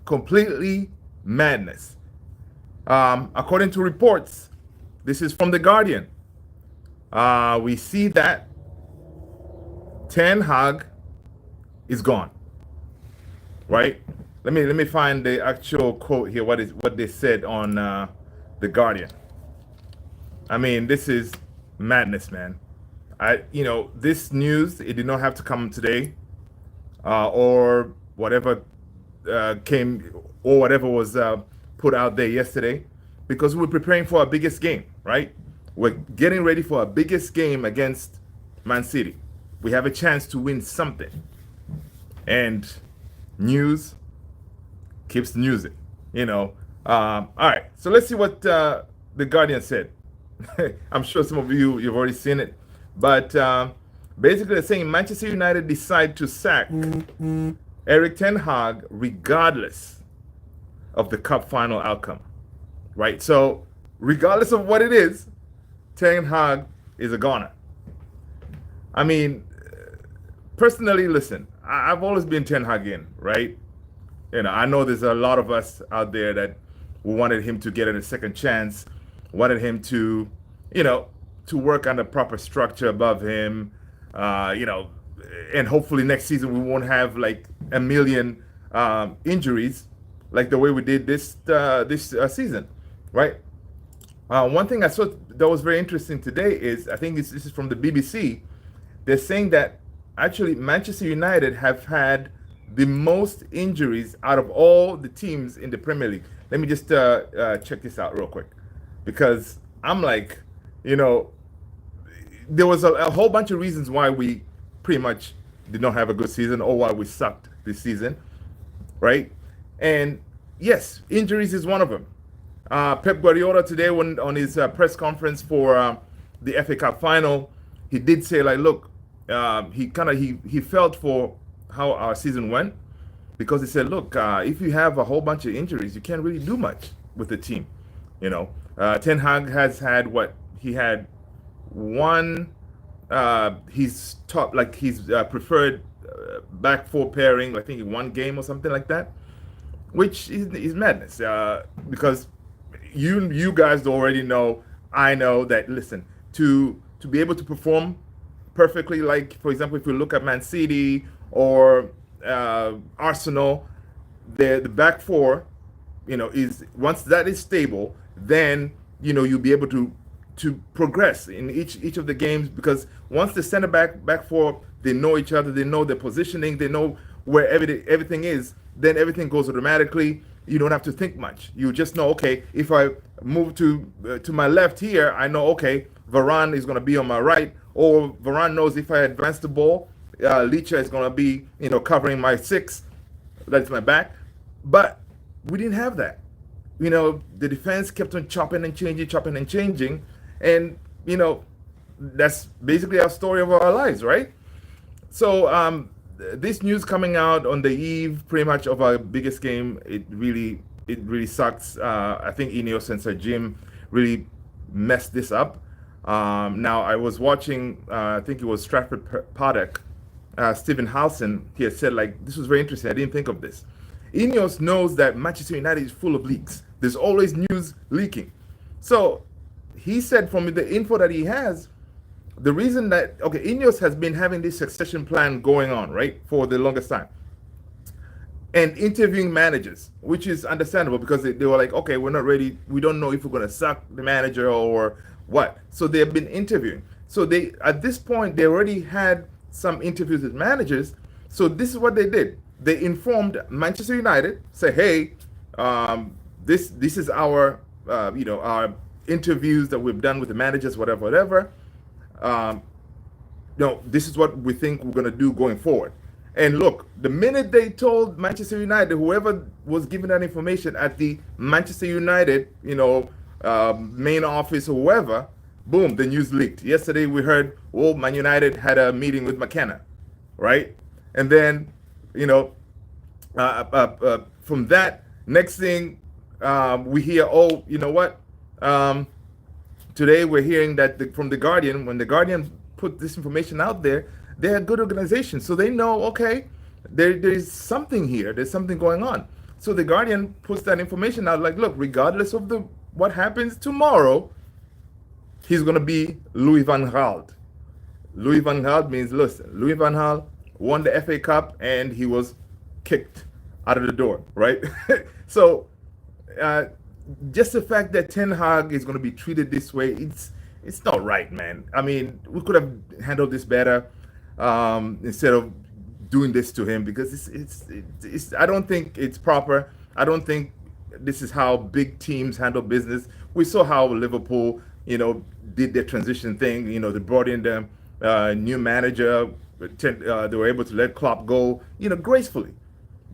Completely madness. According to reports, this is from The Guardian. We see that Ten Hag is gone. Right? Let me find the actual quote here. What they said on The Guardian. I mean, this is madness, man. This news, it did not have to come today, or whatever came, or whatever was put out there yesterday, because we're preparing for our biggest game, right? We're getting ready for our biggest game against Man City. We have a chance to win something, and news keeps newsing. All right, so let's see what the Guardian said. I'm sure some of you've already seen it, but basically they're saying Manchester United decide to sack Erik Ten Hag regardless of the cup final outcome, right? So regardless of what it is, Ten Hag is a goner. I mean, personally, listen, I've always been Ten Hag in, right? I know there's a lot of us out there that wanted him to get a second chance, wanted him to, to work on the proper structure above him, and hopefully next season we won't have like a million injuries like the way we did this season, right? One thing I saw that was very interesting today is, I think this is from the BBC, they're saying that actually Manchester United have had the most injuries out of all the teams in the Premier League. Let me just check this out real quick, because I'm like, there was a whole bunch of reasons why we pretty much did not have a good season, or why we sucked this season, right? And yes, injuries is one of them. Pep Guardiola today, when on his press conference for the FA Cup final, he did say, like, look, he felt for how our season went, because he said, look, if you have a whole bunch of injuries, you can't really do much with the team. Ten Hag has had he had one, his top, like his preferred back four pairing, I think in one game or something like that, which is madness, because you guys already know, I know that, listen, to be able to perform perfectly, like, for example, if you look at Man City or Arsenal, the back four, is, once that is stable, then you'll be able to progress in each of the games, because once the center back four, they know each other, they know their positioning, they know where everything is, then everything goes automatically. You don't have to think much. You just know, okay, if I move to my left here, I know, okay, Varane is going to be on my right, or Varane knows if I advance the ball, Licha is going to be, covering my six, that's my back. But we didn't have that. The defense kept on chopping and changing, and that's basically our story of our lives, right? So this news coming out on the eve, pretty much, of our biggest game, it really sucks. I think Ineos and Sir Jim really messed this up. Now, I was watching, I think it was Stratford Paddock, Stephen Howson. He had said, like, this was very interesting. I didn't think of this. Ineos knows that Manchester United is full of leaks. There's always news leaking. So he said, from the info that he has, the reason that, okay, Ineos has been having this succession plan going on, right, for the longest time, and interviewing managers, which is understandable, because they were like, okay, we're not ready. We don't know if we're going to suck the manager or what. So they've been interviewing. So they, at this point, they already had some interviews with managers. So this is what they did. They informed Manchester United, say, hey, this is our, our interviews that we've done with the managers, whatever. This is what we think we're going to do going forward. And look, the minute they told Manchester United, whoever was giving that information at the Manchester United, main office or whoever, boom, the news leaked. Yesterday we heard, Man United had a meeting with McKenna, right? And then, from that, next thing, we hear, today we're hearing that from The Guardian, when The Guardian put this information out there, they're a good organization. So they know, okay, there's something here. There's something going on. So the Guardian puts that information out, like, look, regardless of what happens tomorrow, he's going to be Louis van Gaal. Louis van Gaal means, listen, Louis van Gaal won the FA Cup and he was kicked out of the door, right? So just the fact that Ten Hag is going to be treated this way, it's not right, man. I mean, we could have handled this better instead of doing this to him, because it's I don't think it's proper. I don't think this is how big teams handle business. We saw how Liverpool, did their transition thing. They brought in the new manager. They were able to let Klopp go, gracefully.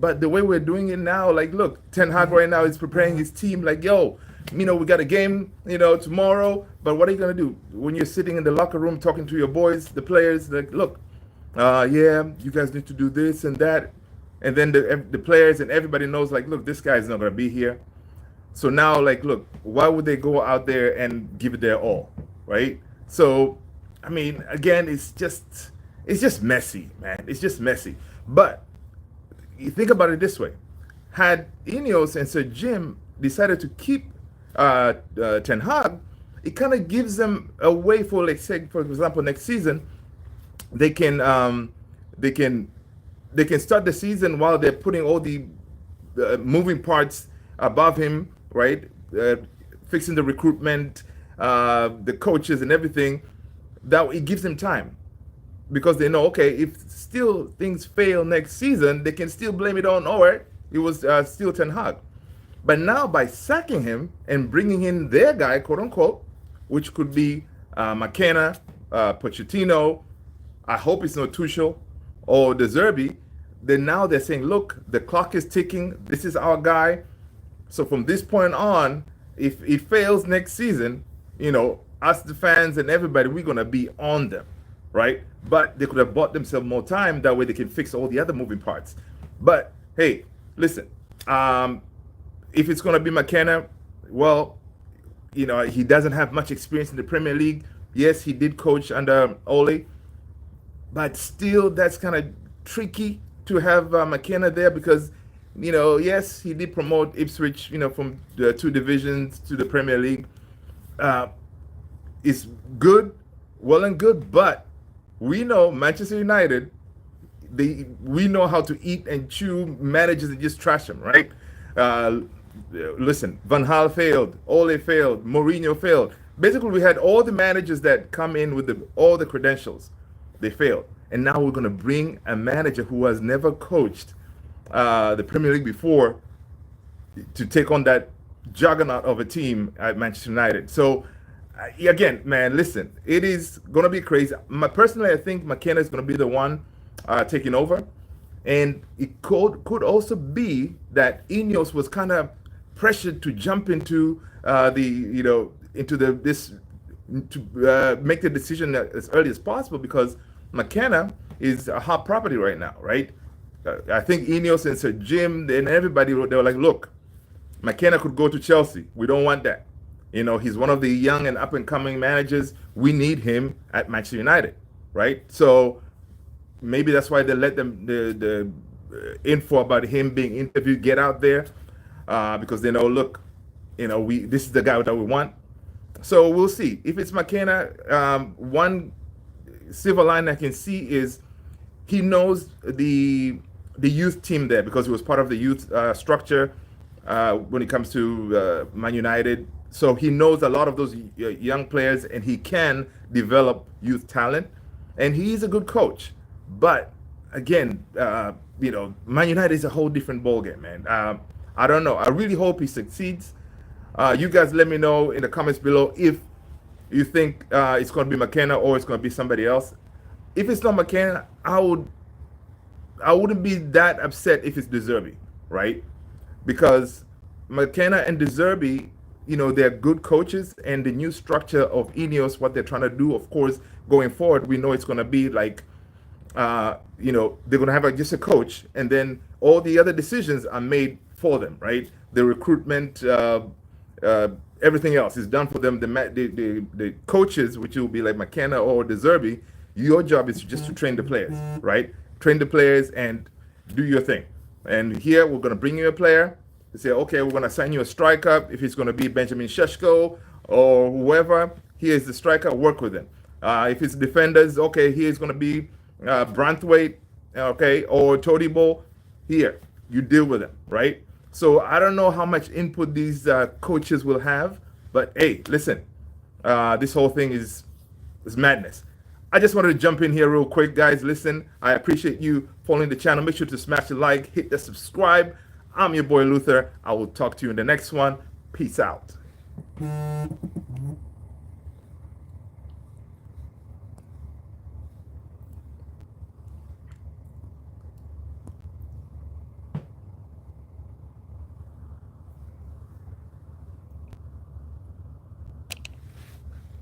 But the way we're doing it now, like, look, Ten Hag right now is preparing his team like, yo, we got a game, tomorrow. But what are you going to do when you're sitting in the locker room talking to your boys, the players, like, look, yeah, you guys need to do this and that. And then the players and everybody knows, like, look, this guy's not going to be here. So now, like, look, why would they go out there and give it their all, right? So, I mean, again, it's just messy, man. It's just messy. But you think about it this way. Had Ineos and Sir Jim decided to keep Ten Hag, it kind of gives them a way for, like, say, for example, next season, they can start the season while they're putting all the moving parts above him, right? Fixing the recruitment, the coaches and everything. That it gives them time, because they know, okay, if still things fail next season, they can still blame it on, it was still Ten Hag. But now by sacking him and bringing in their guy, quote unquote, which could be McKenna, Pochettino, I hope it's not Tuchel or De Zerbi, then now they're saying, look, the clock is ticking. This is our guy. So from this point on, if it fails next season, us, the fans and everybody, we're going to be on them, right? But they could have bought themselves more time. That way they can fix all the other moving parts. But hey, listen, if it's going to be McKenna, well, he doesn't have much experience in the Premier League. Yes, he did coach under Ole, but still that's kind of tricky to have McKenna there, because, yes, he did promote Ipswich, from the 2 divisions to the Premier League. It's good, well and good, but we know Manchester United, we know how to eat and chew managers and just trash them, right? Listen, Van Gaal failed, Ole failed, Mourinho failed. Basically, we had all the managers that come in with all the credentials. They failed. And now we're going to bring a manager who has never coached the Premier League before to take on that juggernaut of a team at Manchester United. So, again, man, listen, it is going to be crazy. Personally, I think McKenna is going to be the one taking over. And it could also be that Ineos was kind of pressured to jump into make the decision as early as possible, because McKenna is a hot property right now, right? I think Ineos and Sir Jim and everybody, they were like, look, McKenna could go to Chelsea. We don't want that. He's one of the young and up-and-coming managers. We need him at Manchester United, right? So maybe that's why they let them the info about him being interviewed get out there, because they know, look, this is the guy that we want. So we'll see. If it's McKenna, one silver line I can see is he knows the youth team there, because he was part of the youth structure when it comes to Man United. So he knows a lot of those young players, and he can develop youth talent, and he's a good coach. But again, Man United is a whole different ballgame, man. I don't know. I really hope he succeeds. You guys let me know in the comments below if you think it's going to be McKenna or it's going to be somebody else. If it's not McKenna, I wouldn't be that upset if it's De Zerbi, right? Because McKenna and De Zerbi, they're good coaches, and the new structure of Ineos, what they're trying to do, of course, going forward, we know it's going to be like, they're going to have just a coach, and then all the other decisions are made for them, right? The recruitment, everything else is done for them. The coaches, which will be like McKenna or De Zerbi, your job is just to train the players, right? Train the players and do your thing. And here we're going to bring you a player. They say, okay, we're going to sign you a striker. If it's going to be Benjamin Sheshko or whoever, here's the striker. Work with him. If it's defenders, okay, here's going to be Branthwaite, okay, or Todibo. Here, you deal with them, right? So I don't know how much input these coaches will have, but hey, listen, this whole thing is madness. I just wanted to jump in here real quick, guys. Listen, I appreciate you following the channel. Make sure to smash the like, hit the subscribe. I'm your boy Luther. I will talk to you in the next one. Peace out.